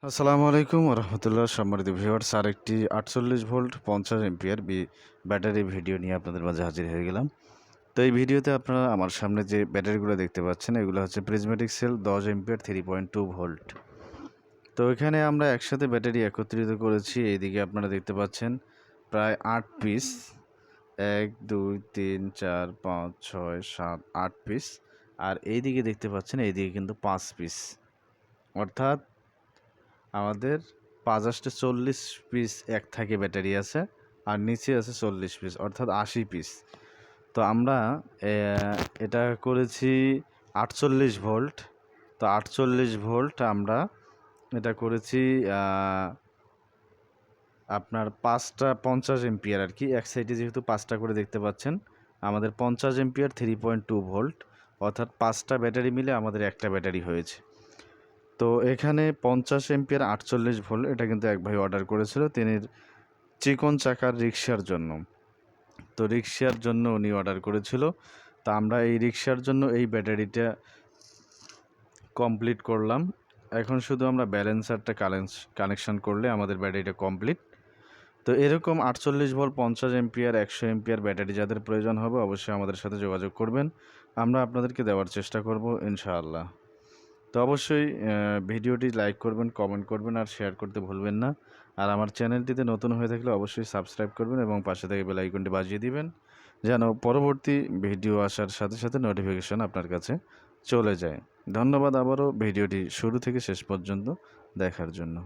আসসালামু আলাইকুম রহমতুল্লাহ। সম্মানিত ভিউয়ার্স, আরেকটি 48 ভোল্ট 50 এম্পিয়ার ব্যাটারি ভিডিও নিয়ে আপনাদের মাঝে হাজির হয়ে গেলাম। তো এই ভিডিওতে আপনারা আমার সামনে যে ব্যাটারিগুলো দেখতে পাচ্ছেন, এগুলো হচ্ছে প্রিজমেটিক সেল 10 এম্পিয়ার 3.2 ভোল্ট। তো এখানে আমরা একসাথে ব্যাটারি একত্রিত করেছি। এইদিকে আপনারা দেখতে পাচ্ছেন প্রায় 8 পিস, 1 2 3 4 5 6 7 8 পিস। আর এইদিকে দেখতে পাচ্ছেন, এইদিকে কিন্তু 5 পিস, অর্থাৎ আমাদের ৫ ৪০ পিস এক থাকে ব্যাটারি আছে, আর নিচে আছে 40 পিস, অর্থাৎ ৮০ পিস। তো আমরা এটা করেছি ৪৮ ভোল্ট। তো ৪৮ ভোল্ট আমরা এটা করেছি আপনার ৫টা ৫০ এম্পিয়ার আর কি। এক সাইডে যেহেতু ৫টা করে দেখতে পাচ্ছেন, আমাদের ৫০ এম্পিয়ার 3.2 ভোল্ট, অর্থাৎ 5টা ব্যাটারি মিলে আমাদের একটা ব্যাটারি হয়েছে। তো এখানে 50 এম্পিয়ার 48 ভোল্ট, এটা কিন্তু এক ভাই অর্ডার করেছিল তিনি চিকন চাকার রিক্সার জন্য। তো রিক্সার জন্য উনি অর্ডার করেছিল। তা আমরা এই রিক্সার জন্য এই ব্যাটারিটা কমপ্লিট করলাম। এখন শুধু আমরা ব্যালেন্সারটা কানেকশন করলে আমাদের ব্যাটারিটা কমপ্লিট। তো এরকম 48 ভোল্ট 50 এম্পিয়ার 100 এম্পিয়ার ব্যাটারি যাদের প্রয়োজন হবে, অবশ্যই আমাদের সাথে যোগাযোগ করবেন। আমরা আপনাদেরকে দেওয়ার চেষ্টা করব ইনশাআল্লাহ। তো অবশ্যই ভিডিওটি লাইক করবেন, কমেন্ট করবেন আর শেয়ার করতে ভুলবেন না। আর আমার চ্যানেলটিতে নতুন হয়ে থাকলে অবশ্যই সাবস্ক্রাইব করবেন এবং পাশে থেকে বেল আইকনটি বাজিয়ে দিবেন, যেন পরবর্তী ভিডিও আসার সাথে সাথে নোটিফিকেশন আপনার কাছে চলে যায়। ধন্যবাদ আবারও ভিডিওটি শুরু থেকে শেষ পর্যন্ত দেখার জন্য।